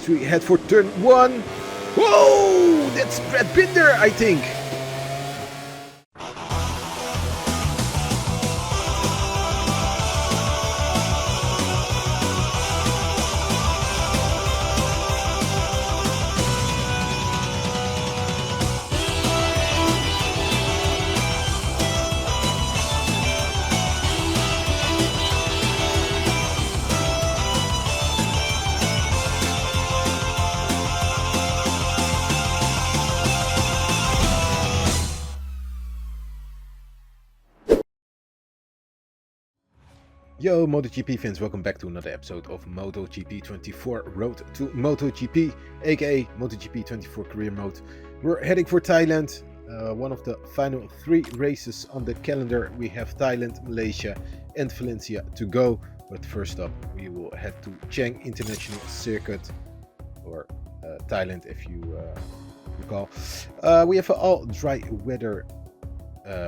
as we head for turn 1. Whoa! That's Brad Binder, I think. Yo MotoGP fans, welcome back to another episode of MotoGP 24 Road to MotoGP, aka MotoGP 24 Career Mode. We're heading for Thailand, one of the final 3 races on the calendar. We have Thailand, Malaysia and Valencia to go, but first up we will head to Chiang International Circuit, or Thailand if you recall. We have an all dry weather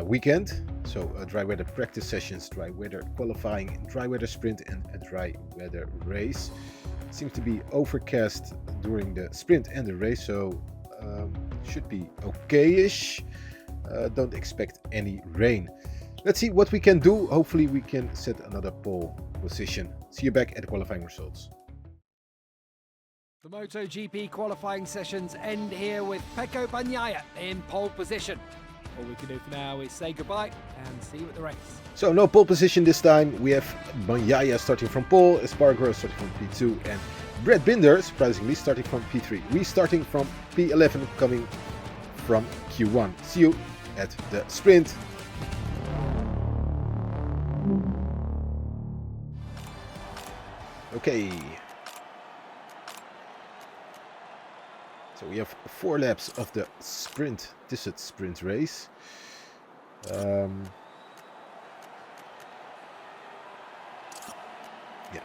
weekend, so dry weather practice sessions, dry weather qualifying, dry weather sprint and a dry weather race. It seems to be overcast during the sprint and the race, so should be okay-ish. Don't expect any rain. Let's see what we can do. Hopefully we can set another pole position. See you back at the qualifying results. The MotoGP qualifying sessions end here with Pecco Bagnaia in pole position. All we can do for now is say goodbye and see you at the race. So no pole position this time. We have Bagnaia starting from pole, Espargaro starting from P2 and Brad Binder, surprisingly, starting from P3. We starting from P11, coming from Q1. See you at the sprint. Okay. So we have 4 laps of the sprint, this is sprint race. Yeah,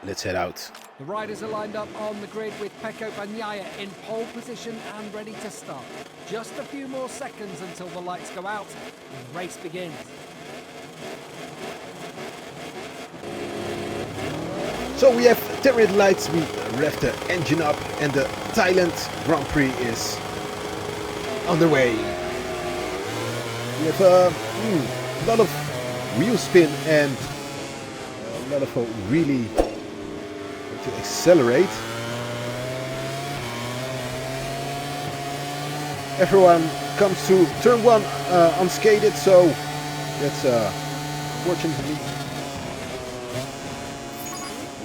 let's head out. The riders are lined up on the grid with Pecco Bagnaia in pole position and ready to start. Just a few more seconds until the lights go out and the race begins. So we have 10 red lights, we rev the engine up and the Thailand Grand Prix is underway. We have a lot of wheel spin and a lot of really to accelerate. Everyone comes to turn 1 unscathed, so that's fortunately.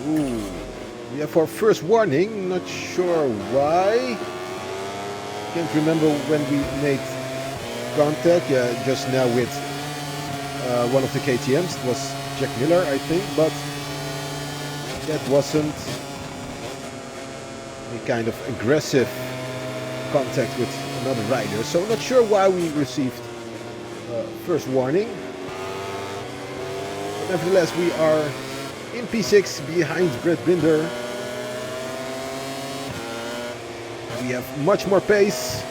Ooh, we have our first warning, not sure why. Can't remember when we made contact, yeah, just now with one of the KTMs. It was Jack Miller, I think, but that wasn't any kind of aggressive contact with another rider, so not sure why we received first warning. But nevertheless, we are in P6 behind Brad Binder. We have much more pace.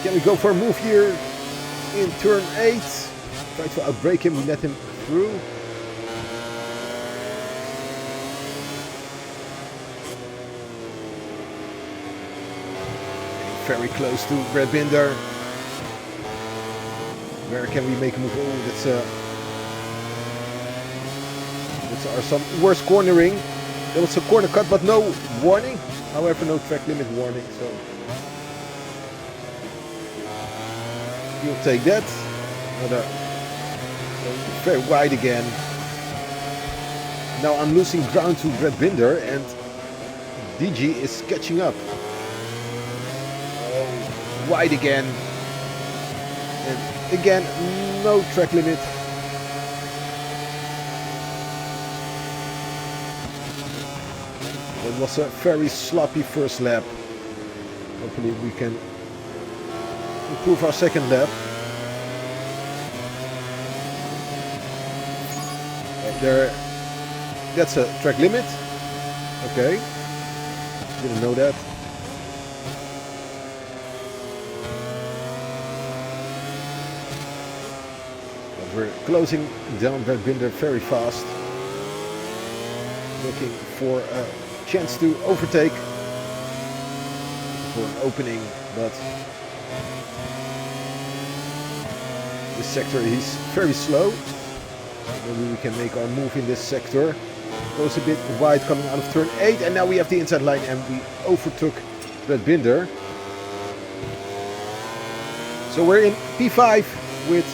Can we go for a move here in turn 8? Try to outbrake him, we let him through. Getting very close to Brad Binder. Where can we make a move? Oh, that's are some worse cornering. There was a corner cut but no warning. However, no track limit warning, so we'll take that. Another very wide again. Now I'm losing ground to Brad Binder and DG is catching up. Wide again. And again, no track limit. It was a very sloppy first lap. Hopefully we can improve our second lap. That's a track limit. Okay. Didn't know that. But we're closing down Brad Binder very fast. Looking for a chance to overtake. for an opening, but this sector is very slow. Maybe we can make our move in this sector. Goes a bit wide coming out of turn 8, and now we have the inside line and we overtook Brad Binder. So we're in P5 with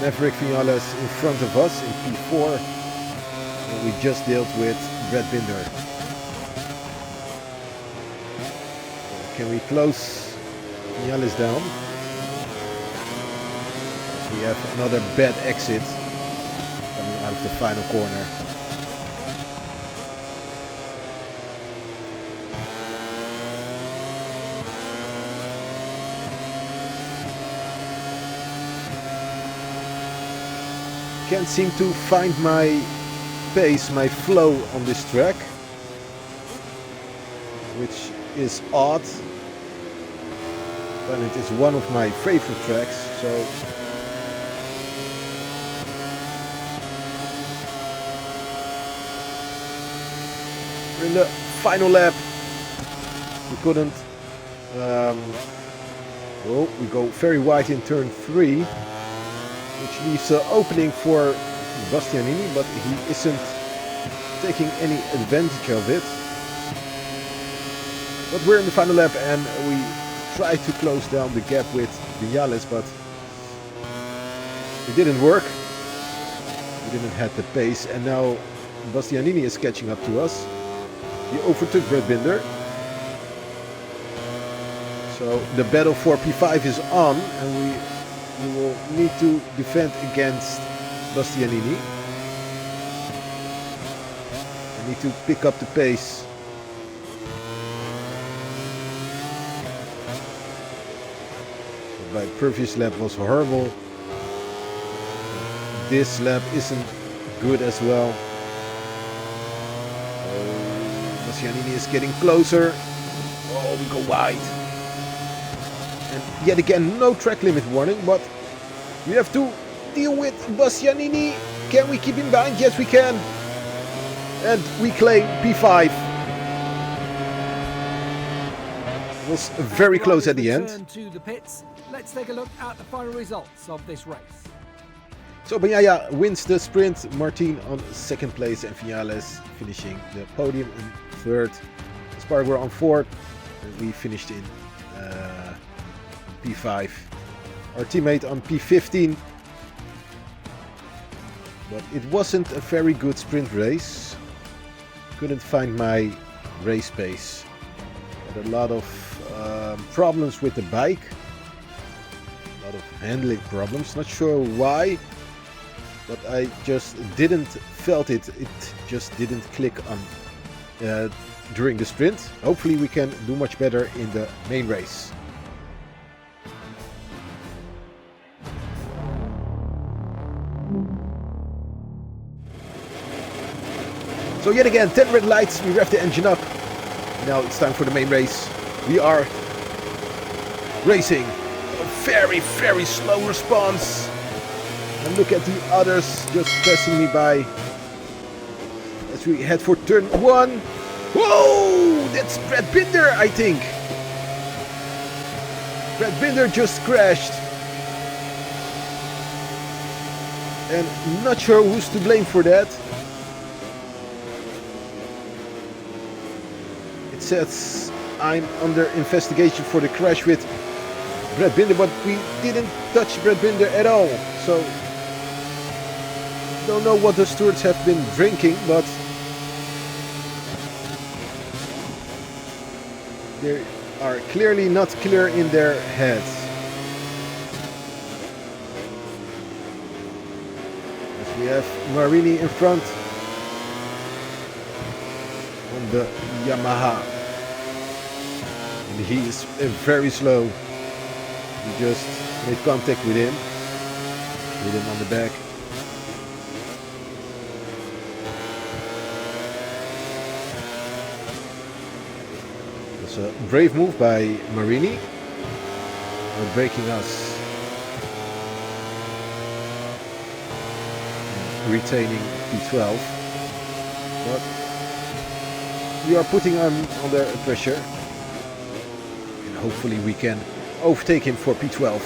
Maverick Vinales in front of us in P4. And we just dealt with Brad Binder. Can we close Vinales down? We have another bad exit coming out of the final corner. Can't seem to find my pace, my flow on this track, which is odd. Thailand is one of my favorite tracks, so we're in the final lap. We couldn't. Oh, we go very wide in turn 3, which leaves an opening for Bastianini, but he isn't taking any advantage of it. But we're in the final lap and we try to close down the gap with Vinales, but it didn't work. We didn't have the pace, and now Bastianini is catching up to us. He overtook Brad Binder. So the battle for P5 is on, and we will need to defend against Bastianini. We need to pick up the pace. My previous lap was horrible. This lap isn't good as well. Bastianini is getting closer. Oh, we go wide. And yet again, no track limit warning, but we have to deal with Bastianini. Can we keep him behind? Yes, we can. And we claim P5. It was very close at the end. To the pits. Let's take a look at the final results of this race. So Bagnaia wins the sprint, Martin on second place, and Vinales finishing the podium in third. Spargo on fourth, and we finished in P5. Our teammate on P15. But it wasn't a very good sprint race. Couldn't find my race pace. Had a lot of problems with the bike. A lot of handling problems. Not sure why. But I just didn't felt it. It just didn't click on during the sprint. Hopefully we can do much better in the main race. So yet again, 10 red lights. We rev the engine up. Now it's time for the main race. We are racing. A very, very slow response. And look at the others just passing me by as we head for turn 1. Whoa! That's Brad Binder, I think. Brad Binder just crashed. And not sure who's to blame for that. It says I'm under investigation for the crash with Brad Binder, but we didn't touch Brad Binder at all. So don't know what the stewards have been drinking, but they are clearly not clear in their heads. As we have Marini in front on the Yamaha, and he is very slow. We just made contact with him, hit him on the back. A brave move by Marini, breaking us, retaining P12, but we are putting him under pressure. And hopefully we can overtake him for P12.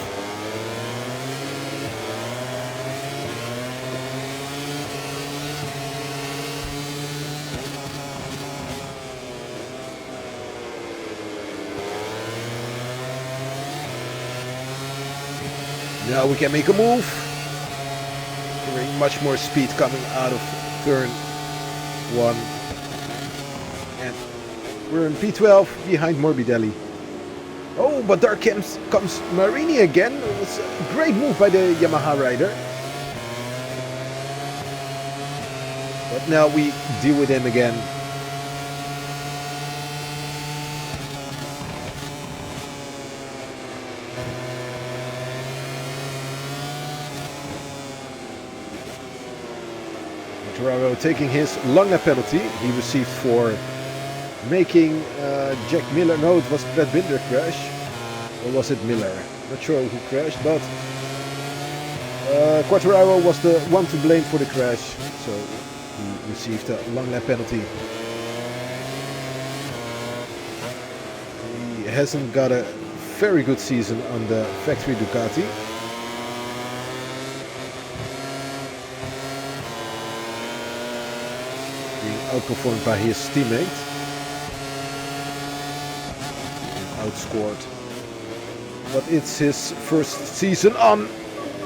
Now we can make a move. Getting much more speed coming out of turn 1. And we're in P12 behind Morbidelli. Oh, but there comes Marini again. It was a great move by the Yamaha rider. But now we deal with him again. Mortaro taking his long lap penalty he received for making Jack Miller. No, it was Brad Binder crash. Or was it Miller? Not sure who crashed, but Quartararo was the one to blame for the crash. So he received a long lap penalty. He hasn't got a very good season on the factory Ducati. Outperformed by his teammate. Outscored. But it's his first season on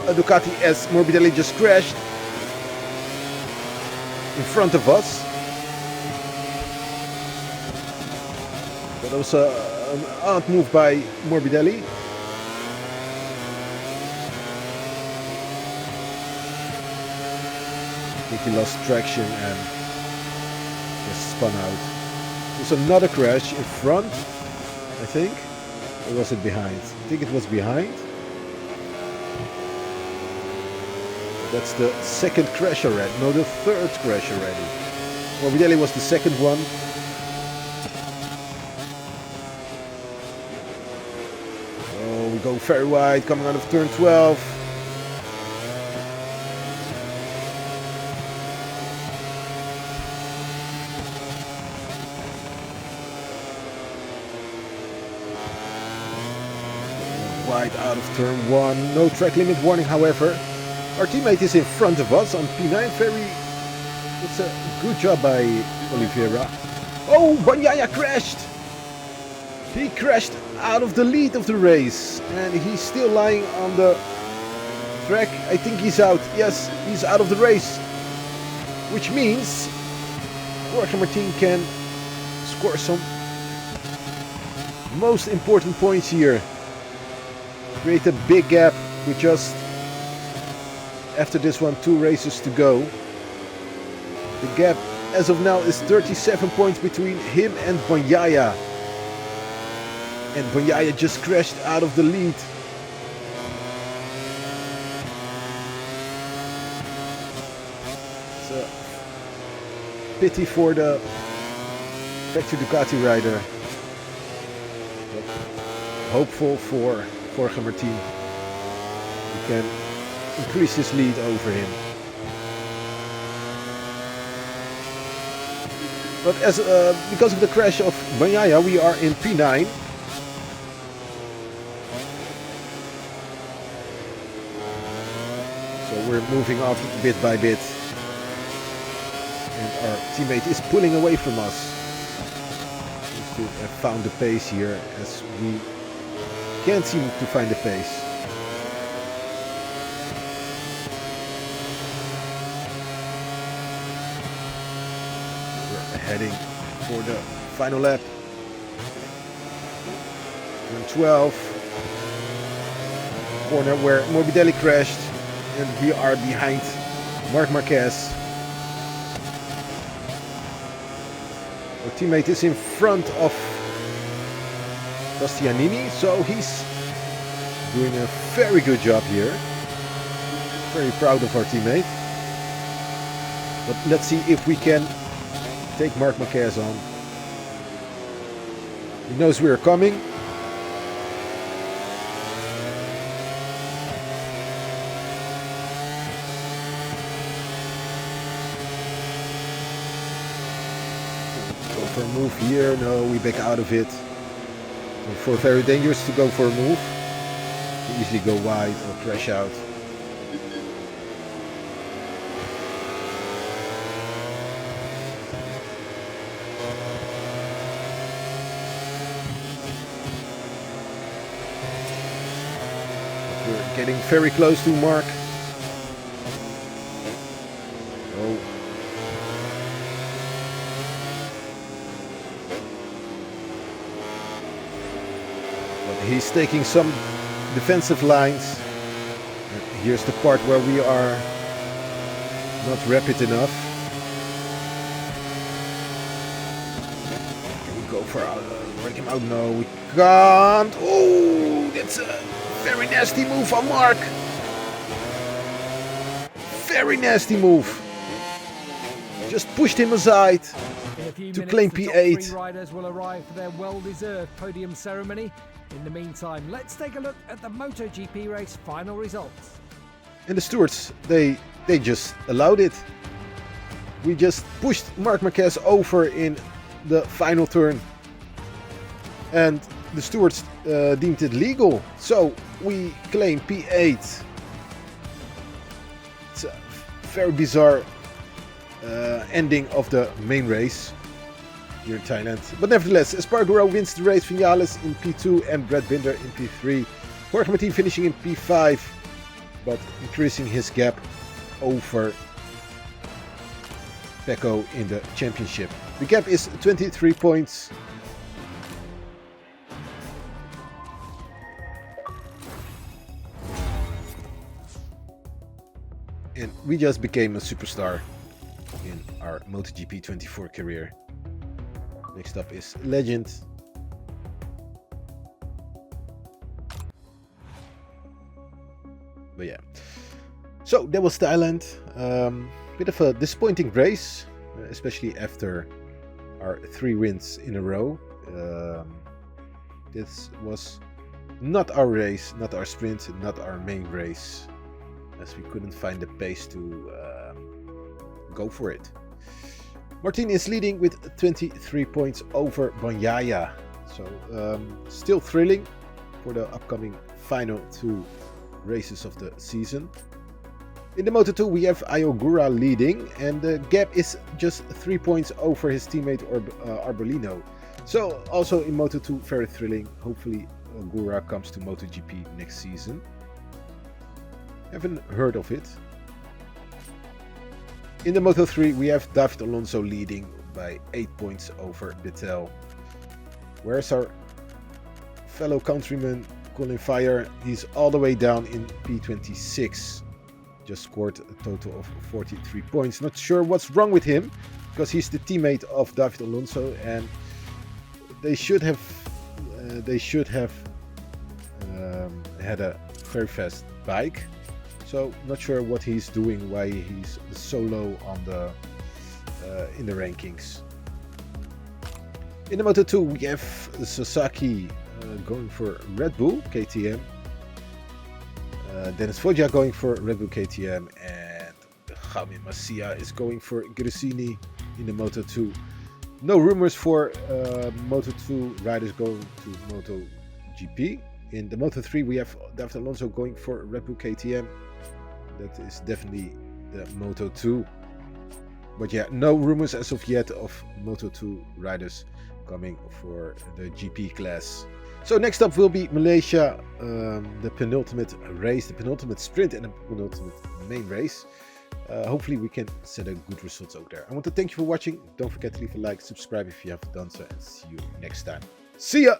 a Ducati as Morbidelli just crashed in front of us. That was an odd move by Morbidelli. I think he lost traction and spun out. There's another crash in front, I think. Or was it behind? I think it was behind. That's the second crash already. No, the third crash already. Morbidelli was the second one. Oh, we go very wide coming out of turn 12. Wide out of turn 1. No track limit warning, however. Our teammate is in front of us on P9. It's a good job by Oliveira. Oh, Bagnaia crashed! He crashed out of the lead of the race. And he's still lying on the track. I think he's out. Yes, he's out of the race. Which means Jorge Martin can score some most important points here. Create a big gap with just, after this one, 2 races to go. The gap as of now is 37 points between him and Bagnaia. And Bagnaia just crashed out of the lead. It's a pity for the factory Ducati rider. But hopeful for Jorge Martin. He can increase his lead over him. But as because of the crash of Bagnaia, we are in P9. So we're moving off bit by bit. And our teammate is pulling away from us. Seems to have found the pace here as we can't seem to find the pace. We're heading for the final lap. Turn 12. Corner where Morbidelli crashed. And we are behind Marquez. Our teammate is in front of Bastianini, so he's doing a very good job here. Very proud of our teammate. But let's see if we can take Marquez on. He knows we are coming. for a move here. No, we back out of it. For very dangerous to go for a move. You easily go wide or crash out. We're getting very close to Mark. Oh. But he's taking some defensive lines. And here's the part where we are not rapid enough. Can we go for break him out? No, we can't. Oh, that's a very nasty move on Mark. Very nasty move. Just pushed him aside to claim P8. Three riders will arrive for their well-deserved podium ceremony. In the meantime, let's take a look at the MotoGP race final results. And the stewards, they just allowed it. We just pushed Marc Marquez over in the final turn. And the stewards deemed it legal. So we claim P8. It's a very bizarre ending of the main race here in Thailand. But nevertheless, Espargaro wins the race, Vinales in P2 and Brad Binder in P3. Jorge Martin finishing in P5, but increasing his gap over Pecco in the championship. The gap is 23 points. And we just became a superstar in our MotoGP 24 career. Next up is Legend. But yeah. So that was Thailand. Bit of a disappointing race, especially after our 3 wins in a row. This was not our race, not our sprint, not our main race, as we couldn't find the pace to go for it. Martin is leading with 23 points over Bagnaia. So still thrilling for the upcoming final 2 races of the season. In the Moto2 we have Ayogura leading, and the gap is just 3 points over his teammate Arbolino. So also in Moto2 very thrilling. Hopefully Ayogura comes to MotoGP next season. Haven't heard of it. In the Moto3 we have David Alonso leading by 8 points over Vettel. Where's our fellow countryman Colin Fire? He's all the way down in P26. Just scored a total of 43 points. Not sure what's wrong with him, because he's the teammate of David Alonso, and they should have had a very fast bike. So not sure what he's doing, why he's so low on the in the rankings. In the Moto2 we have Sasaki going for Red Bull KTM, Dennis Foggia going for Red Bull KTM, and Jaime Masia is going for Gresini in the Moto2. No rumors for Moto2 riders going to MotoGP. In the Moto3 we have David Alonso going for Red Bull KTM. That is definitely the Moto2. But yeah, no rumors as of yet of Moto2 riders coming for the GP class. So next up will be Malaysia, the penultimate race, the penultimate sprint and the penultimate main race. Hopefully we can set a good results over there. I want to thank you for watching. Don't forget to leave a like, subscribe if you haven't done so, and see you next time. See ya!